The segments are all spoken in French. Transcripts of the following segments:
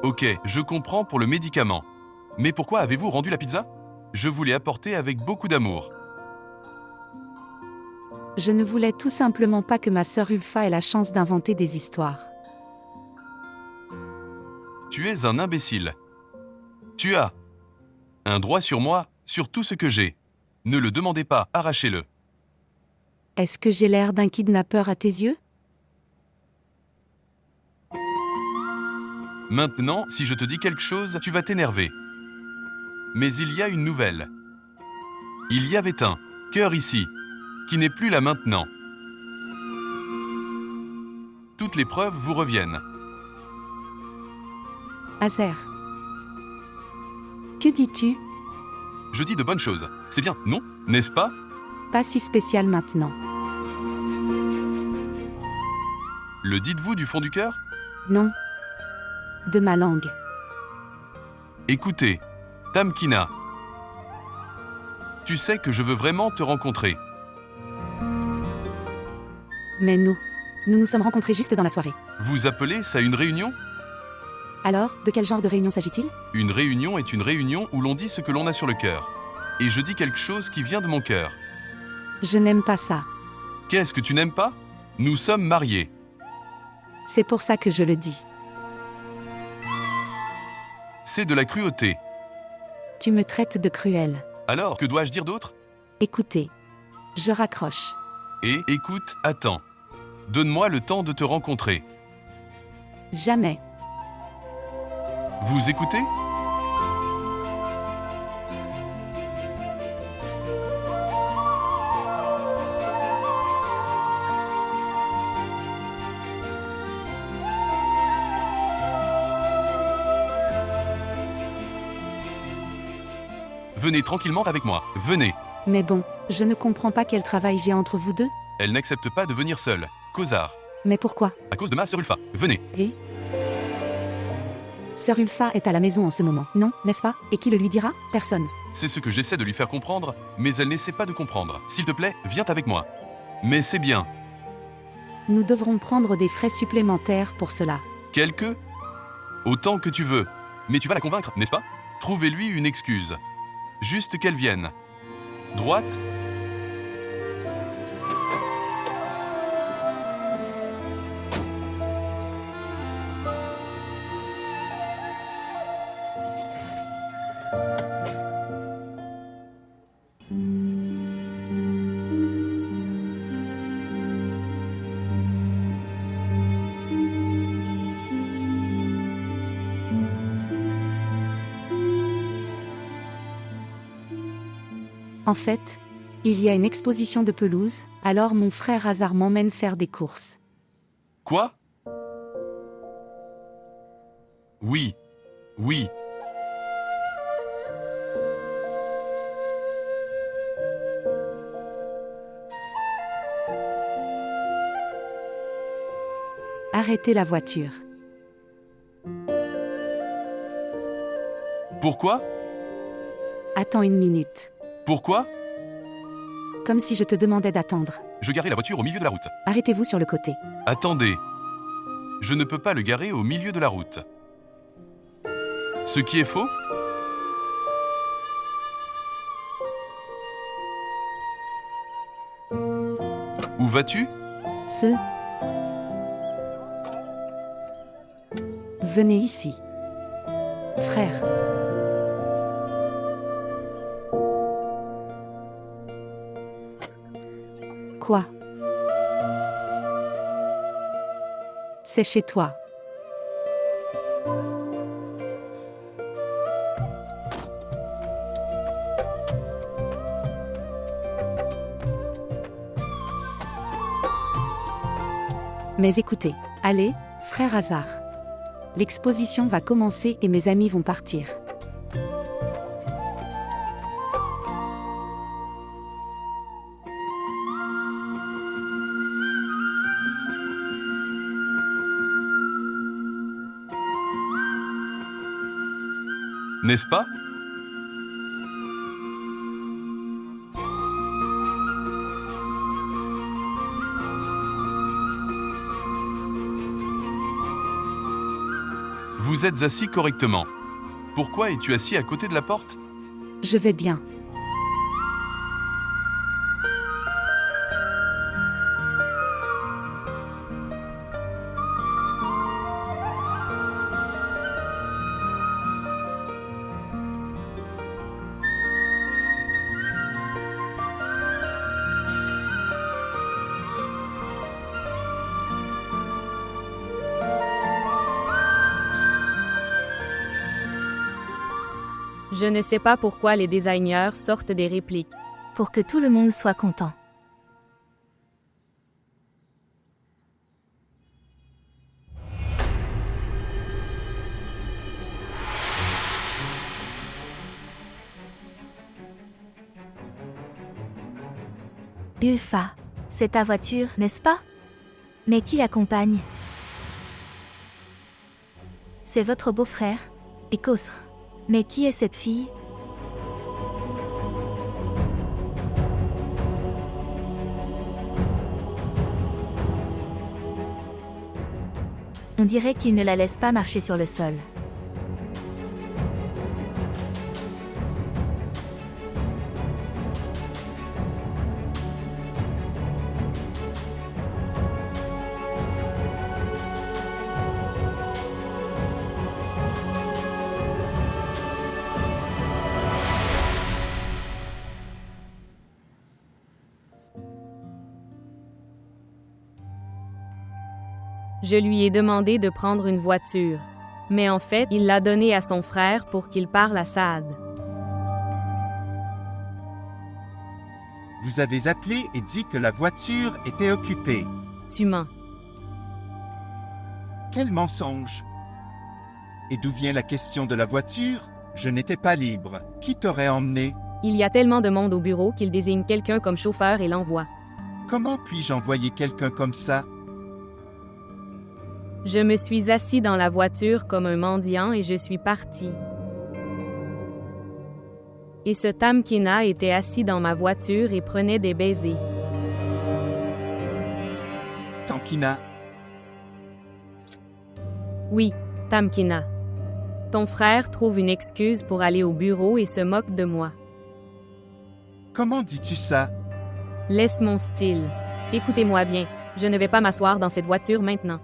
Ok, je comprends pour le médicament. Mais pourquoi avez-vous rendu la pizza? Je vous l'ai apportée avec beaucoup d'amour. Je ne voulais tout simplement pas que ma sœur Ulfa ait la chance d'inventer des histoires. Tu es un imbécile. Tu as un droit sur moi, sur tout ce que j'ai. Ne le demandez pas, arrachez-le. Est-ce que j'ai l'air d'un kidnappeur à tes yeux? Maintenant, si je te dis quelque chose, tu vas t'énerver. Mais il y a une nouvelle. Il y avait un cœur ici, qui n'est plus là maintenant. Toutes les preuves vous reviennent. Azer. Que dis-tu? Je dis de bonnes choses. C'est bien, non? N'est-ce pas? Pas si spécial maintenant. Le dites-vous du fond du cœur? Non. De ma langue. Écoutez, Tamkina. Tu sais que je veux vraiment te rencontrer. Mais nous nous sommes rencontrés juste dans la soirée. Vous appelez ça une réunion? Alors, de quel genre de réunion s'agit-il? Une réunion est une réunion où l'on dit ce que l'on a sur le cœur. Et je dis quelque chose qui vient de mon cœur. Je n'aime pas ça. Qu'est-ce que tu n'aimes pas? Nous sommes mariés. C'est pour ça que je le dis. C'est de la cruauté. Tu me traites de cruel. Alors, que dois-je dire d'autre? Écoutez. Je raccroche. Et, écoute, attends. Donne-moi le temps de te rencontrer. Jamais. Vous écoutez? Venez tranquillement avec moi, venez. Mais bon, je ne comprends pas quel travail j'ai entre vous deux. Elle n'accepte pas de venir seule. Cosard. Mais pourquoi? À cause de ma sœur Ulfa. Venez. Et Sœur Ulfa est à la maison en ce moment, non, n'est-ce pas? Et qui le lui dira? Personne. C'est ce que j'essaie de lui faire comprendre, mais elle n'essaie pas de comprendre. S'il te plaît, viens avec moi. Mais c'est bien. Nous devrons prendre des frais supplémentaires pour cela. Quelques? Autant que tu veux. Mais tu vas la convaincre, n'est-ce pas? Trouvez-lui une excuse. Juste qu'elle vienne. Droite? En fait, il y a une exposition de pelouse, alors mon frère Hazard m'emmène faire des courses. Quoi? Oui. Oui. Arrêtez la voiture. Pourquoi? Attends une minute. Pourquoi? Comme si je te demandais d'attendre. Je garais la voiture au milieu de la route. Arrêtez-vous sur le côté. Attendez. Je ne peux pas le garer au milieu de la route. Ce qui est faux? Où vas-tu? Venez ici. Frère. Quoi? C'est chez toi. Mais écoutez, allez, frère Hazard. L'exposition va commencer et mes amis vont partir. N'est-ce pas? Vous êtes assis correctement. Pourquoi es-tu assis à côté de la porte? Je vais bien. Je ne sais pas pourquoi les designers sortent des répliques. Pour que tout le monde soit content. Ulfa, c'est ta voiture, n'est-ce pas? Mais qui l'accompagne? C'est votre beau-frère, Ekosr. Mais qui est cette fille? On dirait qu'il ne la laisse pas marcher sur le sol. Je lui ai demandé de prendre une voiture. Mais en fait, il l'a donnée à son frère pour qu'il parle à Saad. Vous avez appelé et dit que la voiture était occupée. Tu mens. Quel mensonge! Et d'où vient la question de la voiture? Je n'étais pas libre. Qui t'aurait emmené? Il y a tellement de monde au bureau qu'il désigne quelqu'un comme chauffeur et l'envoie. Comment puis-je envoyer quelqu'un comme ça? Je me suis assis dans la voiture comme un mendiant et je suis parti. Et ce Tamkina était assis dans ma voiture et prenait des baisers. Tamkina, Oui, Tamkina. Ton frère trouve une excuse pour aller au bureau et se moque de moi. comment dis-tu ça? Laisse mon style. Écoutez-moi bien, je ne vais pas m'asseoir dans cette voiture maintenant.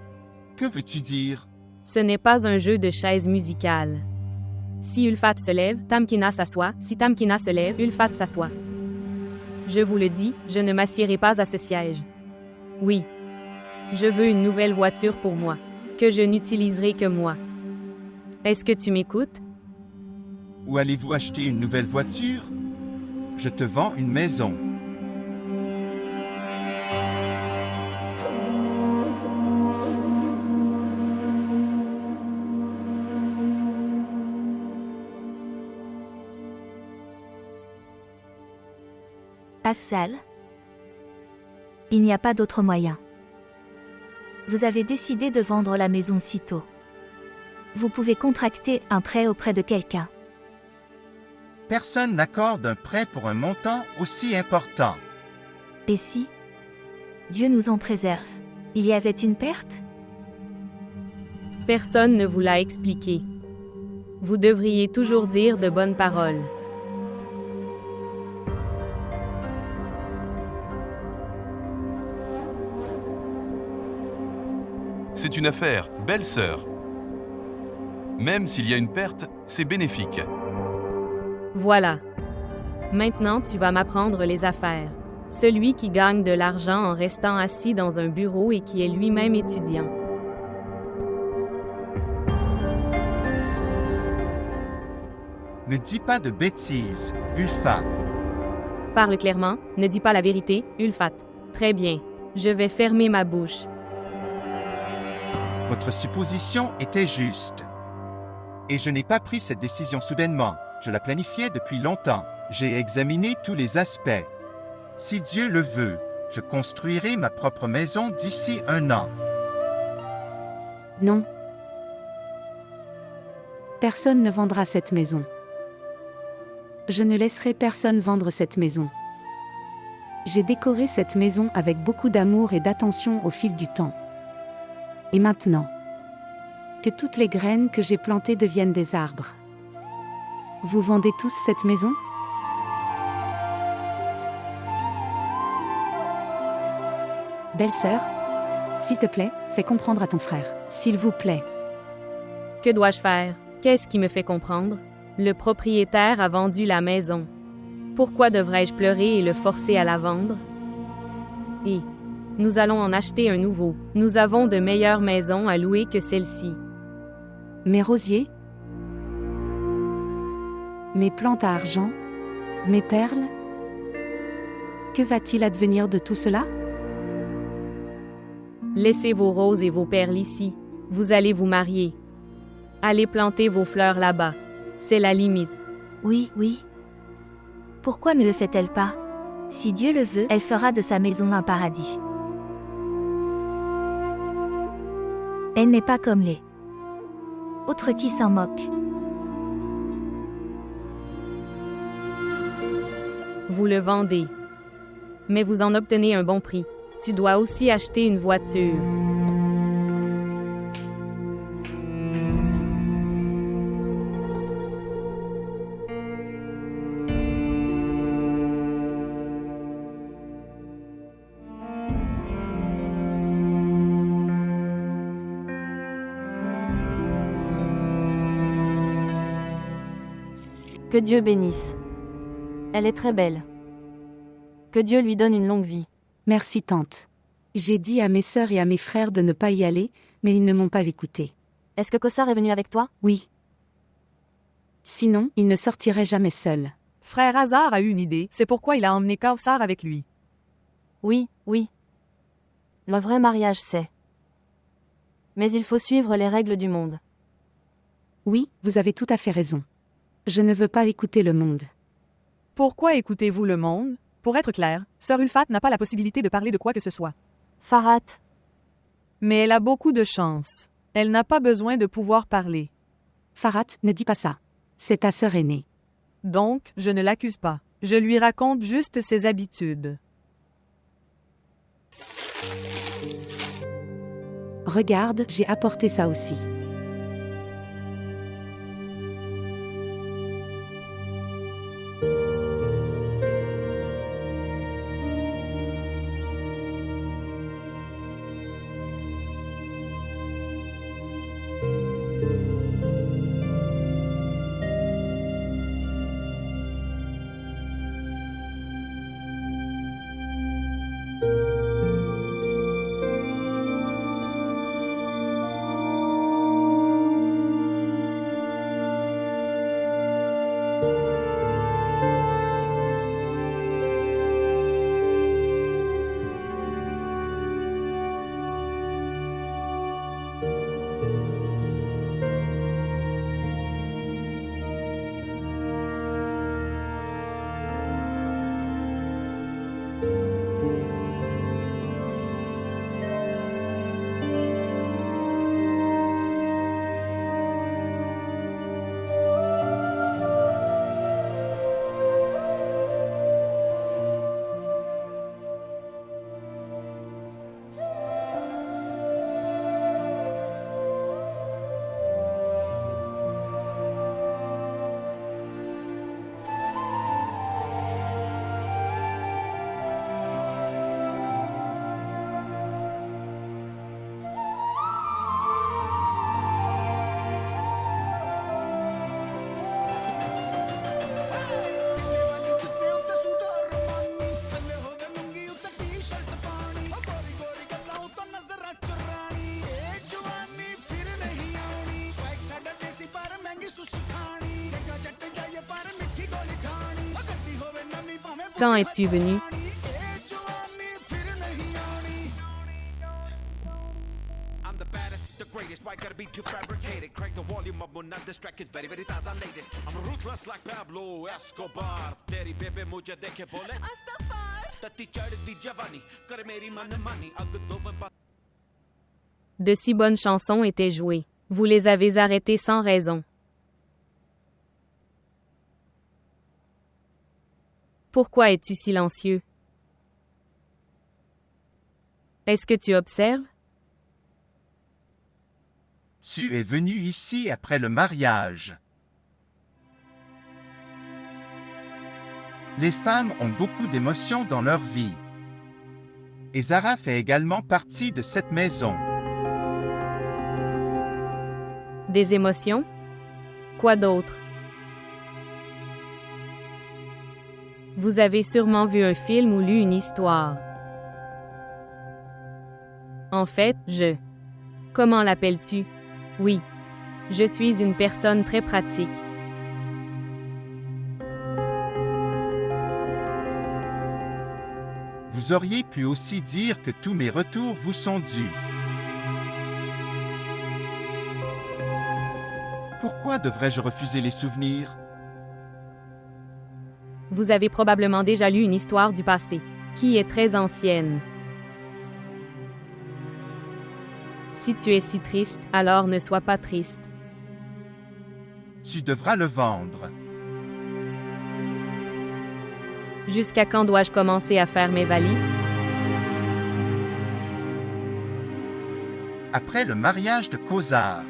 Que veux-tu dire? Ce n'est pas un jeu de chaises musicales. Si Ulfat se lève, Tamkina s'assoit. Si Tamkina se lève, Ulfat s'assoit. Je vous le dis, je ne m'assiérai pas à ce siège. Oui. Je veux une nouvelle voiture pour moi, que je n'utiliserai que moi. Est-ce que tu m'écoutes? Où allez-vous acheter une nouvelle voiture? Je te vends une maison. Afzal, il n'y a pas d'autre moyen. Vous avez décidé de vendre la maison si tôt. Vous pouvez contracter un prêt auprès de quelqu'un. Personne n'accorde un prêt pour un montant aussi important. Et si Dieu nous en préserve. Il y avait une perte? Personne ne vous l'a expliqué. Vous devriez toujours dire de bonnes paroles. C'est une affaire, belle-sœur. Même s'il y a une perte, c'est bénéfique. Voilà. Maintenant, tu vas m'apprendre les affaires. Celui qui gagne de l'argent en restant assis dans un bureau et qui est lui-même étudiant. Ne dis pas de bêtises, Ulfa. Parle clairement, ne dis pas la vérité, Ulfat. Très bien. Je vais fermer ma bouche. Votre supposition était juste. Et je n'ai pas pris cette décision soudainement. Je la planifiais depuis longtemps. J'ai examiné tous les aspects. Si Dieu le veut, je construirai ma propre maison d'ici 1 an. Non. Personne ne vendra cette maison. Je ne laisserai personne vendre cette maison. J'ai décoré cette maison avec beaucoup d'amour et d'attention au fil du temps. Et maintenant, Que toutes les graines que j'ai plantées deviennent des arbres. Vous vendez tous cette maison? Belle-sœur, s'il te plaît, fais comprendre à ton frère. S'il vous plaît. Que dois-je faire? Qu'est-ce qui me fait comprendre? Le propriétaire a vendu la maison. Pourquoi devrais-je pleurer et le forcer à la vendre? Et nous allons en acheter un nouveau. Nous avons de meilleures maisons à louer que celle-ci. Mes rosiers? Mes plantes à argent? Mes perles? Que va-t-il advenir de tout cela? Laissez vos roses et vos perles ici. Vous allez vous marier. Allez planter vos fleurs là-bas. C'est la limite. Oui, oui. Pourquoi ne le fait-elle pas? Si Dieu le veut, elle fera de sa maison un paradis. Elle n'est pas comme les autres qui s'en moquent. Vous le vendez. Mais vous en obtenez un bon prix. Tu dois aussi acheter une voiture. Que Dieu bénisse. Elle est très belle. Que Dieu lui donne une longue vie. Merci tante. J'ai dit à mes sœurs et à mes frères de ne pas y aller, mais ils ne m'ont pas écouté. Est-ce que Kossar est venu avec toi? Oui. Sinon, il ne sortirait jamais seul. Frère Hazard a eu une idée, c'est pourquoi il a emmené Kaussar avec lui. Oui, oui. Le vrai mariage, c'est. Mais il faut suivre les règles du monde. Oui, vous avez tout à fait raison. Je ne veux pas écouter le monde. Pourquoi écoutez-vous le monde? Pour être clair, Sœur Ulfat n'a pas la possibilité de parler de quoi que ce soit. Farhat. Mais elle a beaucoup de chance. Elle n'a pas besoin de pouvoir parler. Farhat, ne dis pas ça. C'est ta sœur aînée. Donc, je ne l'accuse pas. Je lui raconte juste ses habitudes. Regarde, j'ai apporté ça aussi. Quand es-tu venu? I'm the baddest, the greatest. Why gotta be too fabricated? Crank the volume up, will not distract. It's very, very taza latest. I'm ruthless like Pablo Escobar. Teri bebe mujhe dekhe bole. Tati chaddi javani. Kare meri man mani. Ag dove ba. De si bonnes chansons étaient jouées. Vous les avez arrêtées sans raison. Pourquoi es-tu silencieux? Est-ce que tu observes? Tu es venu ici après le mariage. Les femmes ont beaucoup d'émotions dans leur vie. Et Zara fait également partie de cette maison. Des émotions? Quoi d'autre? Vous avez sûrement vu un film ou lu une histoire. En fait, Comment l'appelles-tu? Oui. Je suis une personne très pratique. Vous auriez pu aussi dire que tous mes retours vous sont dus. Pourquoi devrais-je refuser les souvenirs? Vous avez probablement déjà lu une histoire du passé, qui est très ancienne. Si tu es si triste, alors ne sois pas triste. Tu devras le vendre. Jusqu'à quand dois-je commencer à faire mes valises? Après le mariage de Khosar.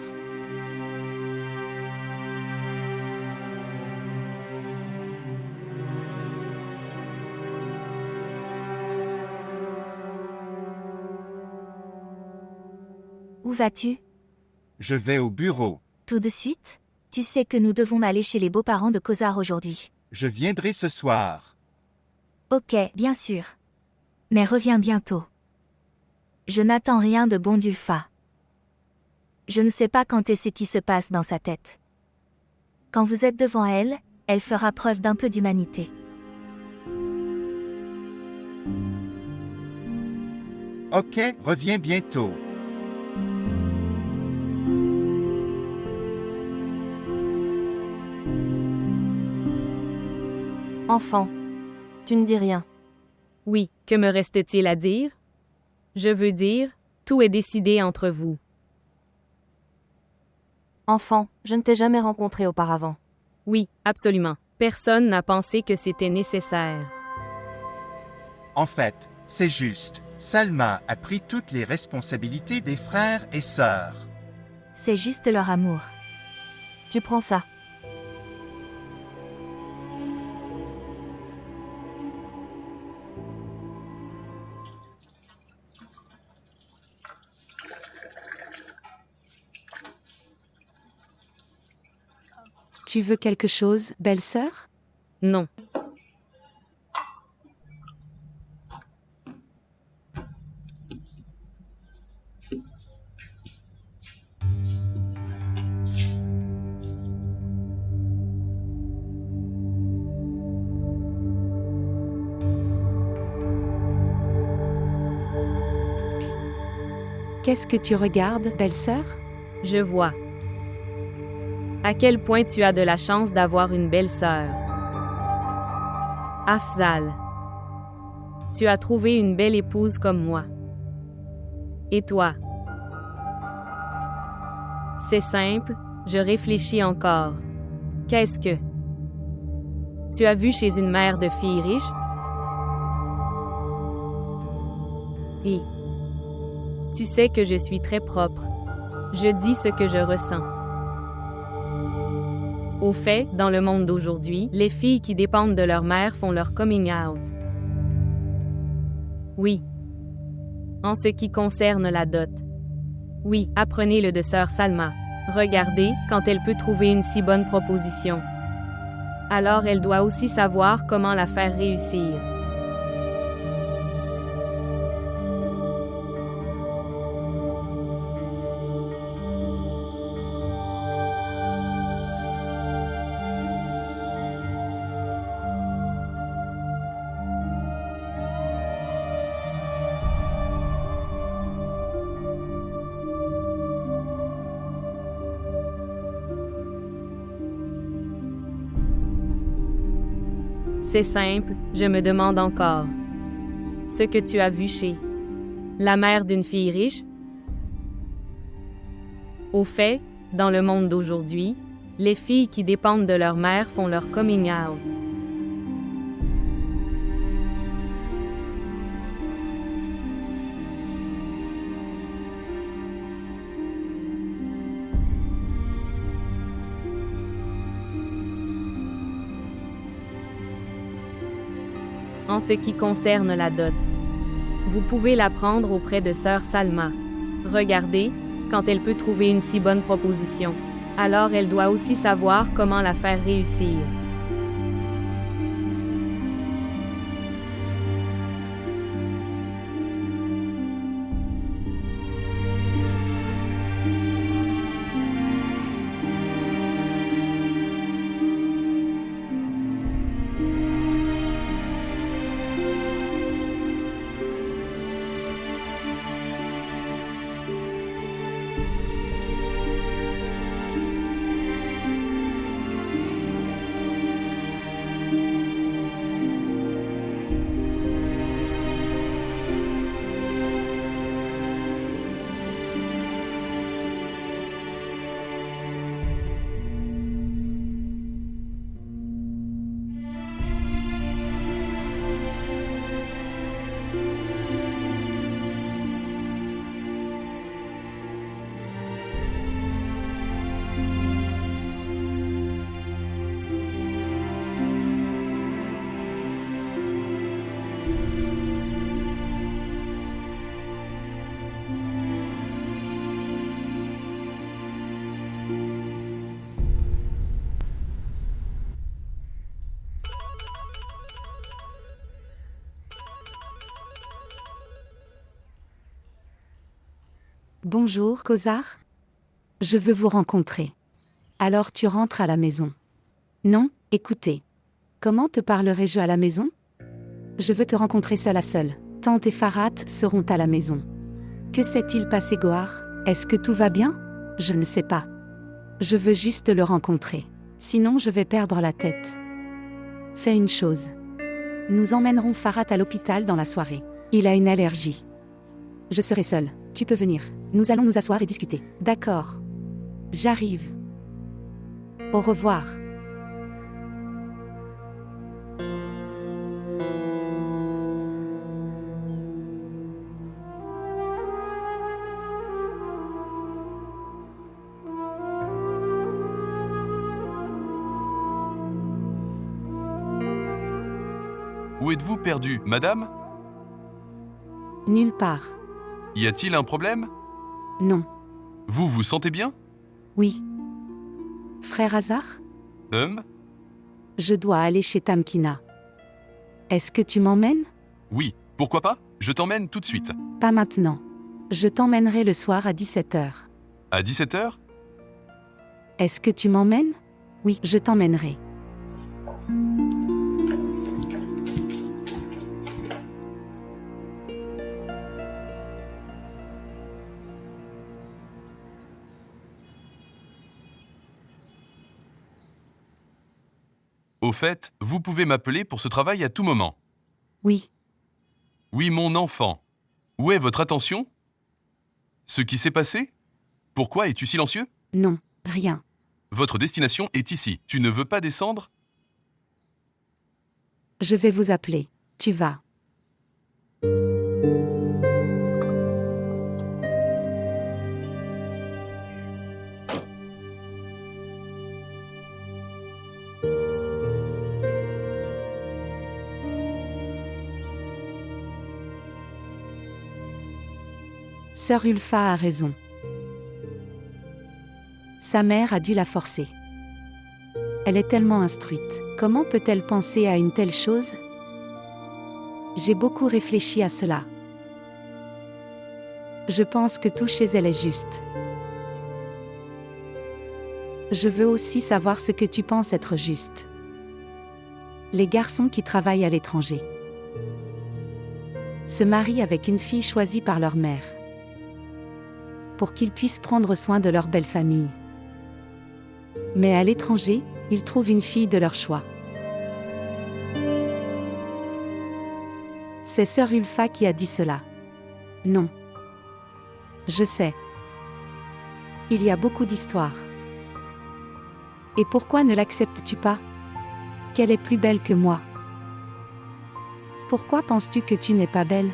Où vas-tu? Je vais au bureau. Tout de suite? Tu sais que nous devons aller chez les beaux-parents de Khosar aujourd'hui. Je viendrai ce soir. Ok, bien sûr. Mais reviens bientôt. Je n'attends rien de bon d'Ulfa. Je ne sais pas quand est ce qui se passe dans sa tête. Quand vous êtes devant elle, elle fera preuve d'un peu d'humanité. Ok, reviens bientôt. Enfant. Tu ne dis rien. Oui, que me reste-t-il à dire? Je veux dire, tout est décidé entre vous. Enfant, je ne t'ai jamais rencontré auparavant. Oui, absolument. Personne n'a pensé que c'était nécessaire. En fait, c'est juste. Salma a pris toutes les responsabilités des frères et sœurs. C'est juste leur amour. Tu prends ça. Tu veux quelque chose, belle-sœur? Non. Qu'est-ce que tu regardes, belle-sœur? Je vois. À quel point tu as de la chance d'avoir une belle sœur. Afzal. Tu as trouvé une belle épouse comme moi. Et toi? C'est simple, je réfléchis encore. Qu'est-ce que tu as vu chez une mère de filles riches? Et tu sais que je suis très propre. Je dis ce que je ressens. Au fait, dans le monde d'aujourd'hui, les filles qui dépendent de leur mère font leur coming out. Oui. En ce qui concerne la dot. Oui, apprenez-le de sœur Salma. Regardez, quand elle peut trouver une si bonne proposition. Alors elle doit aussi savoir comment la faire réussir. C'est simple, je me demande encore. Ce que tu as vu chez la mère d'une fille riche? Au fait, dans le monde d'aujourd'hui, les filles qui dépendent de leur mère font leur coming out. en ce qui concerne la dot. Vous pouvez la prendre auprès de sœur Salma. Regardez, quand elle peut trouver une si bonne proposition, alors elle doit aussi savoir comment la faire réussir. Bonjour, Cosar. Je veux vous rencontrer. Alors tu rentres à la maison. Non, écoutez. Comment te parlerai-je à la maison? Je veux te rencontrer seul à seul. Tante et Farhat seront à la maison. Que s'est-il passé, Gohar? Est-ce que tout va bien? Je ne sais pas. Je veux juste le rencontrer. Sinon je vais perdre la tête. Fais une chose. Nous emmènerons Farhat à l'hôpital dans la soirée. Il a une allergie. Je serai seule. Tu peux venir. Nous allons nous asseoir et discuter. D'accord. J'arrive. Au revoir. Où êtes-vous perdue, madame? Nulle part. Y a-t-il un problème? Non. Vous vous sentez bien? Oui. Frère Hazar? Je dois aller chez Tamkina. Est-ce que tu m'emmènes? Oui, pourquoi pas? Je t'emmène tout de suite. Pas maintenant. Je t'emmènerai le soir à 17h. À 17h? Est-ce que tu m'emmènes? Oui, je t'emmènerai. Au fait, vous pouvez m'appeler pour ce travail à tout moment. Oui. Oui, mon enfant. Où est votre attention? Ce qui s'est passé? Pourquoi es-tu silencieux? Non, rien. Votre destination est ici. Tu ne veux pas descendre? Je vais vous appeler. Tu vas. Sœur Ulfa a raison. Sa mère a dû la forcer. Elle est tellement instruite. Comment peut-elle penser à une telle chose? J'ai beaucoup réfléchi à cela. Je pense que tout chez elle est juste. Je veux aussi savoir ce que tu penses être juste. Les garçons qui travaillent à l'étranger se marient avec une fille choisie par leur mère, pour qu'ils puissent prendre soin de leur belle famille. Mais à l'étranger, ils trouvent une fille de leur choix. C'est sœur Ulfa qui a dit cela. Non. Je sais. Il y a beaucoup d'histoires. Et pourquoi ne l'acceptes-tu pas? Qu'elle est plus belle que moi. Pourquoi penses-tu que tu n'es pas belle?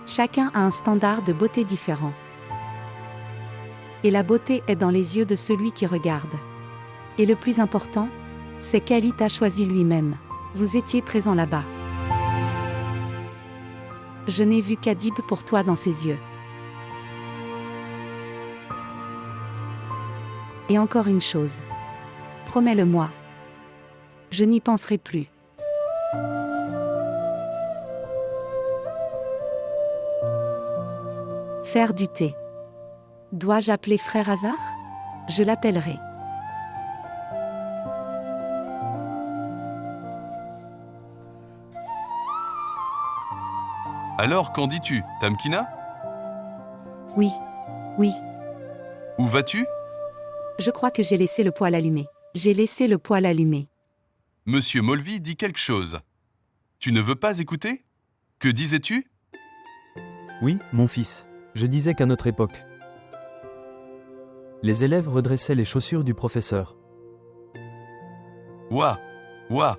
Chacun a un standard de beauté différent. Et la beauté est dans les yeux de celui qui regarde. Et le plus important, c'est qu'Ali t'a choisi lui-même. Vous étiez présent là-bas. Je n'ai vu qu'Adib pour toi dans ses yeux. Et encore une chose. Promets-le-moi. Je n'y penserai plus. Faire du thé. Dois-je appeler frère Hazard? Je l'appellerai. Alors qu'en dis-tu, Tamkina? Oui, oui. Où vas-tu? Je crois que j'ai laissé le poêle allumé. J'ai laissé le poêle allumé. Monsieur Molvy dit quelque chose. Tu ne veux pas écouter? Que disais-tu? Oui, mon fils. Je disais qu'à notre époque, les élèves redressaient les chaussures du professeur. Ouah, ouah.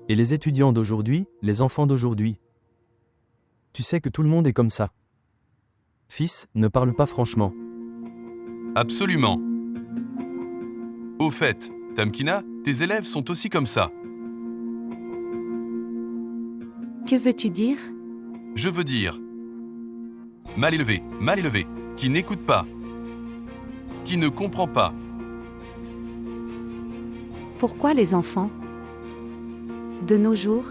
Et les étudiants d'aujourd'hui, les enfants d'aujourd'hui. Tu sais que tout le monde est comme ça. Fils, ne parle pas franchement. Absolument. Au fait, Tamkina, tes élèves sont aussi comme ça. Que veux-tu dire? Je veux dire, mal élevé, qui n'écoute pas, qui ne comprend pas. Pourquoi les enfants? De nos jours,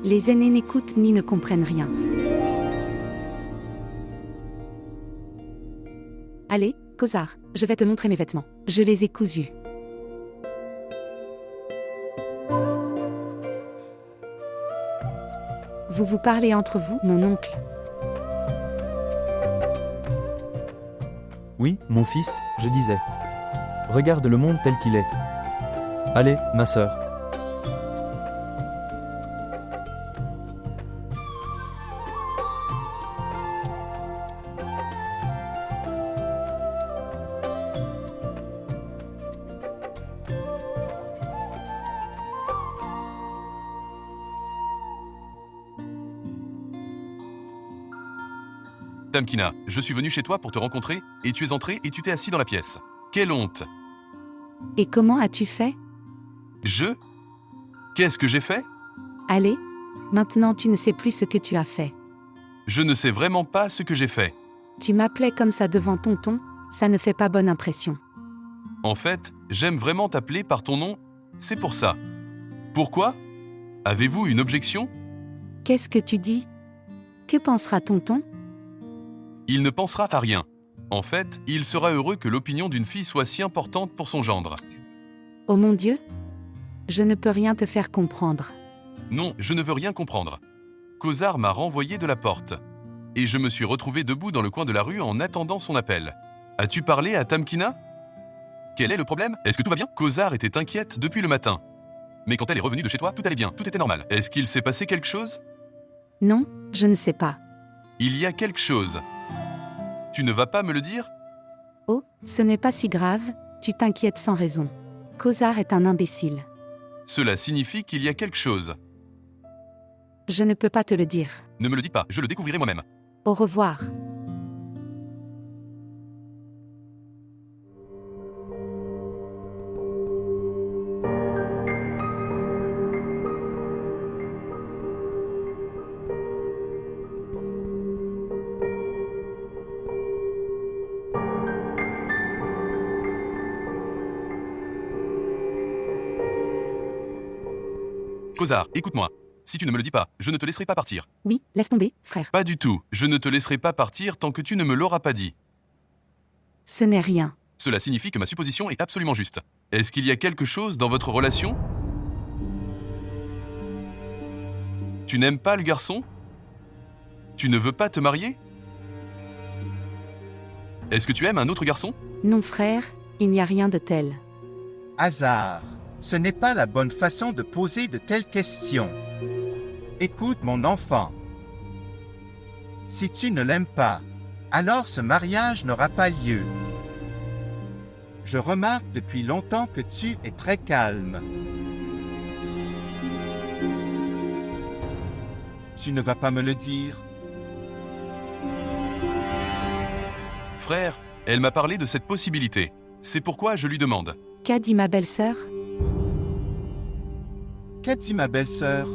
les aînés n'écoutent ni ne comprennent rien. Allez, Cosar, je vais te montrer mes vêtements. Je les ai cousus. Vous vous parlez entre vous, mon oncle? Oui, mon fils, je disais. Regarde le monde tel qu'il est. Allez, ma sœur. Tamkina, je suis venu chez toi pour te rencontrer, et tu es entré et tu t'es assis dans la pièce. Quelle honte! Et comment as-tu fait? Je? Qu'est-ce que j'ai fait? Allez, maintenant tu ne sais plus ce que tu as fait. Je ne sais vraiment pas ce que j'ai fait. Tu m'appelais comme ça devant tonton, ça ne fait pas bonne impression. En fait, j'aime vraiment t'appeler par ton nom, c'est pour ça. Pourquoi? Avez-vous une objection? Qu'est-ce que tu dis? Que pensera tonton? Il ne pensera à rien. En fait, il sera heureux que l'opinion d'une fille soit si importante pour son gendre. Oh mon Dieu! Je ne peux rien te faire comprendre. Non, je ne veux rien comprendre. Cosar m'a renvoyé de la porte. Et je me suis retrouvé debout dans le coin de la rue en attendant son appel. As-tu parlé à Tamkina? Quel est le problème? Est-ce que tout va bien? Cosar était inquiète depuis le matin. Mais quand elle est revenue de chez toi, tout allait bien, tout était normal. Est-ce qu'il s'est passé quelque chose? Non, je ne sais pas. Il y a quelque chose. Tu ne vas pas me le dire? Oh, ce n'est pas si grave, tu t'inquiètes sans raison. Cosar est un imbécile. Cela signifie qu'il y a quelque chose. Je ne peux pas te le dire. Ne me le dis pas, je le découvrirai moi-même. Au revoir. Cosar, écoute-moi. Si tu ne me le dis pas, je ne te laisserai pas partir. Oui, laisse tomber, frère. Pas du tout, je ne te laisserai pas partir tant que tu ne me l'auras pas dit. Ce n'est rien. Cela signifie que ma supposition est absolument juste. Est-ce qu'il y a quelque chose dans votre relation? Tu n'aimes pas le garçon? Tu ne veux pas te marier? Est-ce que tu aimes un autre garçon? Non, frère, il n'y a rien de tel. Hasard, ce n'est pas la bonne façon de poser de telles questions. Écoute mon enfant. Si tu ne l'aimes pas, alors ce mariage n'aura pas lieu. Je remarque depuis longtemps que tu es très calme. Tu ne vas pas me le dire? Frère, elle m'a parlé de cette possibilité. C'est pourquoi je lui demande. Qu'a dit ma belle-sœur? Qu'a dit ma belle-sœur?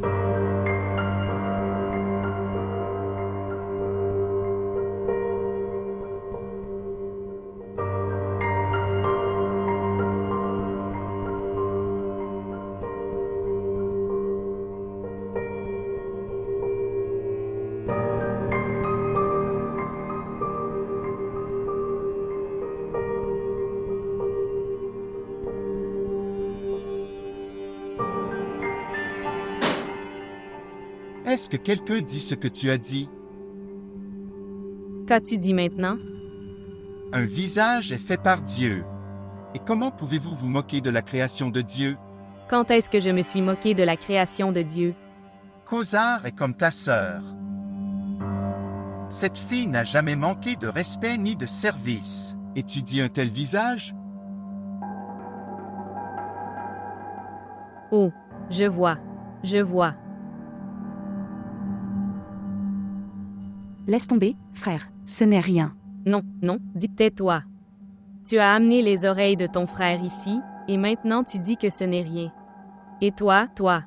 Est-ce que quelqu'un dit ce que tu as dit? Qu'as-tu dit maintenant? Un visage est fait par Dieu. Et comment pouvez-vous vous moquer de la création de Dieu? Quand est-ce que je me suis moqué de la création de Dieu? Cosar est comme ta sœur. Cette fille n'a jamais manqué de respect ni de service. Et tu dis un tel visage? Oh, je vois. Je vois. Laisse tomber, frère, ce n'est rien. Non, non, dis tais-toi. Tu as amené les oreilles de ton frère ici, et maintenant tu dis que ce n'est rien. Et toi, toi?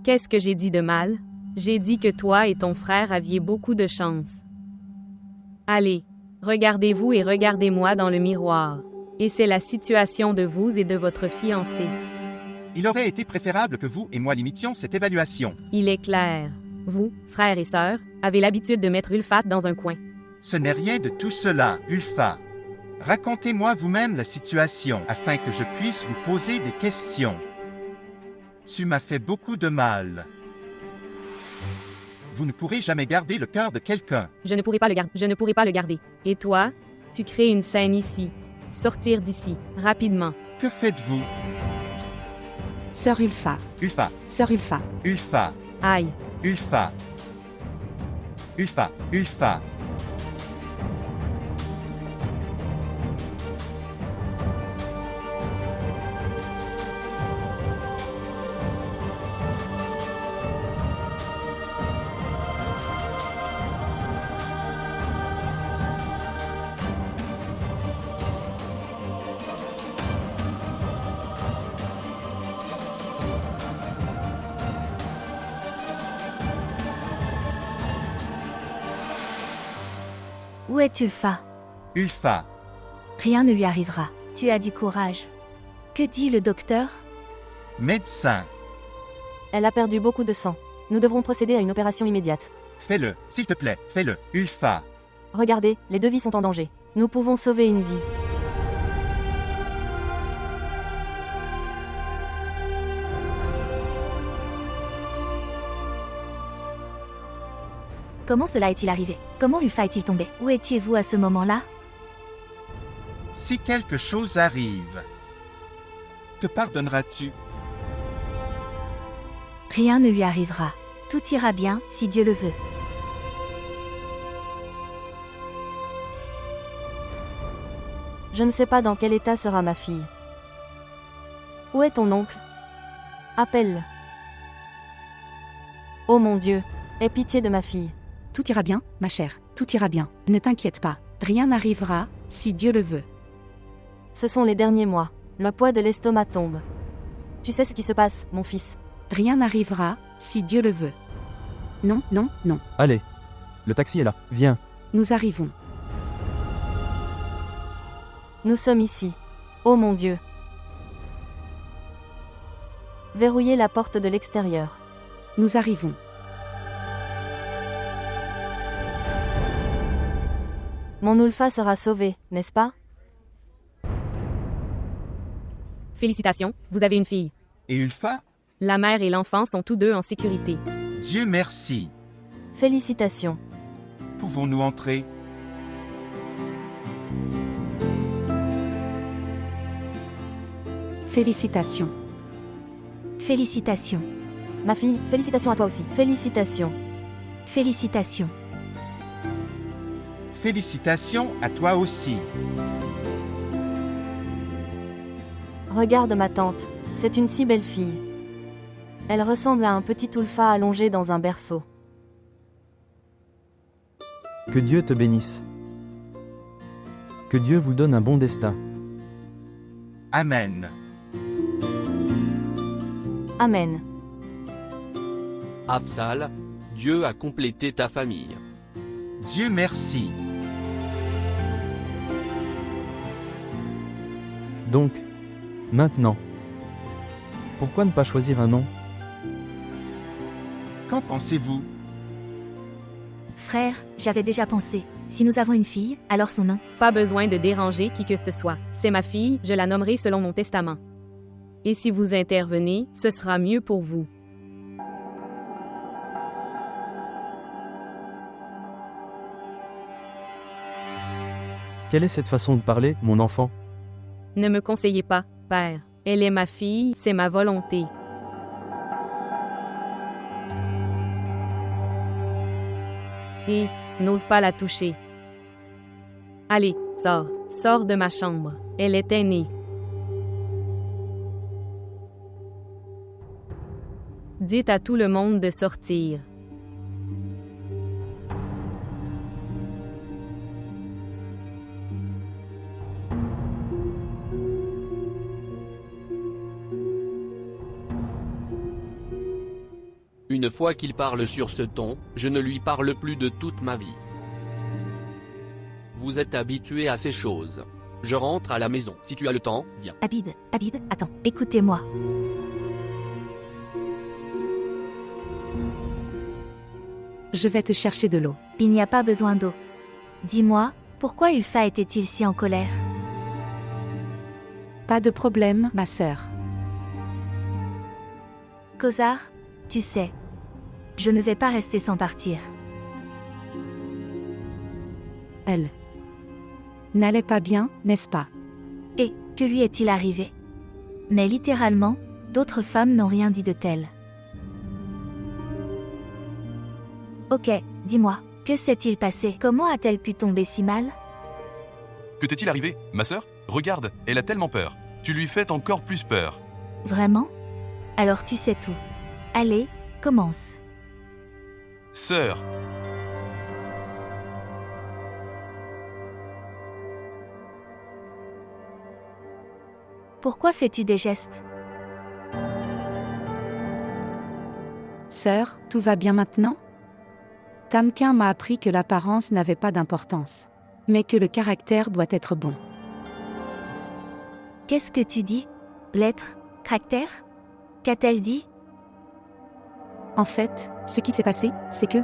Qu'est-ce que j'ai dit de mal? J'ai dit que toi et ton frère aviez beaucoup de chance. Allez, regardez-vous et regardez-moi dans le miroir. Et c'est la situation de vous et de votre fiancé. Il aurait été préférable que vous et moi limitions cette évaluation. Il est clair. Vous, frères et sœurs, avez l'habitude de mettre Ulfat dans un coin. Ce n'est rien de tout cela, Ulfa. Racontez-moi vous-même la situation afin que je puisse vous poser des questions. Tu m'as fait beaucoup de mal. Vous ne pourrez jamais garder le cœur de quelqu'un. Je ne pourrai pas le garder. Et toi, tu crées une scène ici. Sortir d'ici, rapidement. Que faites-vous? Sœur Ulfa, Ulfa, sœur Ulfa, Ulfa, Aïe. Ulfa. Ulfa, Ulfa. Où est Ulfa? Ulfa. Rien ne lui arrivera. Tu as du courage. Que dit le docteur? Médecin. Elle a perdu beaucoup de sang. Nous devrons procéder à une opération immédiate. Fais-le, s'il te plaît, fais-le. Ulfa. Regardez, les deux vies sont en danger. Nous pouvons sauver une vie. Comment cela est-il arrivé? Comment Ulfa est-il tombé? Où étiez-vous à ce moment-là? Si quelque chose arrive, te pardonneras-tu? Rien ne lui arrivera. Tout ira bien, si Dieu le veut. Je ne sais pas dans quel état sera ma fille. Où est ton oncle? Appelle-le. Oh mon Dieu, aie pitié de ma fille. Tout ira bien, ma chère, tout ira bien. Ne t'inquiète pas, rien n'arrivera, si Dieu le veut. Ce sont les derniers mois. Le poids de l'estomac tombe. Tu sais ce qui se passe, mon fils. Rien n'arrivera, si Dieu le veut. Non, non, non. Allez. Le taxi est là. Viens. Nous arrivons. Nous sommes ici. Oh mon Dieu. Verrouillez la porte de l'extérieur. Nous arrivons. Mon Ulfa sera sauvé, n'est-ce pas? Félicitations, vous avez une fille. Et Ulfa? La mère et l'enfant sont tous deux en sécurité. Dieu merci. Félicitations. Pouvons-nous entrer? Félicitations. Félicitations. Ma fille, félicitations à toi aussi. Félicitations. Félicitations. Félicitations à toi aussi. Regarde ma tante, c'est une si belle fille. Elle ressemble à un petit Ulfa allongé dans un berceau. Que Dieu te bénisse. Que Dieu vous donne un bon destin. Amen. Amen. Afzal, Dieu a complété ta famille. Dieu merci. Donc, maintenant. Pourquoi ne pas choisir un nom? Qu'en pensez-vous? Frère, j'avais déjà pensé. Si nous avons une fille, alors son nom. Pas besoin de déranger qui que ce soit. C'est ma fille, je la nommerai selon mon testament. Et si vous intervenez, ce sera mieux pour vous. Quelle est cette façon de parler, mon enfant? Ne me conseillez pas, père. Elle est ma fille, c'est ma volonté. Et n'ose pas la toucher. Allez, sors, sors de ma chambre. Elle est aînée. Dites à tout le monde de sortir. Une fois qu'il parle sur ce ton, je ne lui parle plus de toute ma vie. Vous êtes habitué à ces choses. Je rentre à la maison. Si tu as le temps, viens. Abid, attends, écoutez-moi. Je vais te chercher de l'eau. Il n'y a pas besoin d'eau. Dis-moi, pourquoi Ulfa était-il si en colère? Pas de problème, ma sœur. Kozar, tu sais, je ne vais pas rester sans partir. Elle n'allait pas bien, n'est-ce pas? Et, que lui est-il arrivé? Mais littéralement, d'autres femmes n'ont rien dit de tel. Ok, dis-moi, que s'est-il passé? Comment a-t-elle pu tomber si mal? Que t'est-il arrivé, ma sœur? Regarde, elle a tellement peur. Tu lui fais encore plus peur. Vraiment? Alors tu sais tout. Allez, commence. Sœur, Pourquoi fais-tu des gestes? Sœur, tout va bien maintenant? Tamkin m'a appris que l'apparence n'avait pas d'importance, mais que le caractère doit être bon. Qu'est-ce que tu dis? Lettre? Caractère? Qu'a-t-elle dit? En fait, ce qui s'est passé, c'est que